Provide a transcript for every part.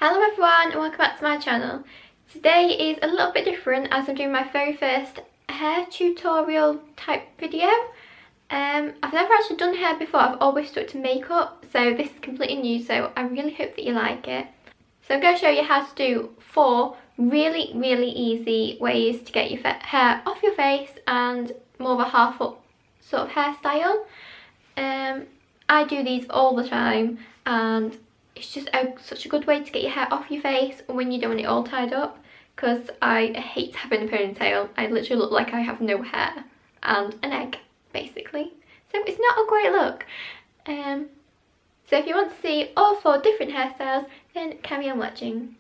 Hello everyone and welcome back to my channel. Today is a little bit different as I'm doing my very first hair tutorial type video. I've never actually done hair before, I've always stuck to makeup, so this is completely new, so I really hope that you like it. So I'm going to show you how to do 4 really easy ways to get your hair off your face and more of a half up sort of hairstyle. I do these all the time and it's just such a good way to get your hair off your face when you don't want it all tied up, because I hate having a ponytail. I literally look like I have no hair and an egg basically, so it's not a great look. So if you want to see all 4 different hairstyles, then carry on watching.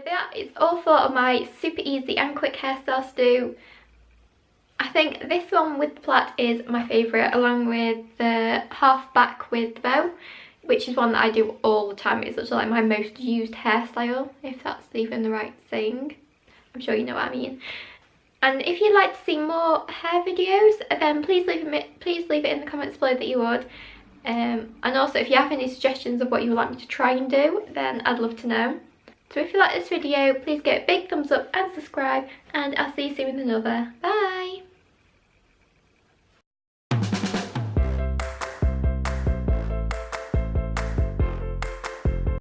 that is all four of my super easy and quick hairstyles to do. I think this one with the plait is my favourite, along with the half back with the bow, which is one that I do all the time. It's actually like my most used hairstyle, if that's even the right thing. I'm sure you know what I mean. And if you'd like to see more hair videos, then please leave it in the comments below that you would. And also, if you have any suggestions of what you would like me to try and do, then I'd love to know. So if you like this video, please give it a big thumbs up and subscribe, and I'll see you soon with another. Bye!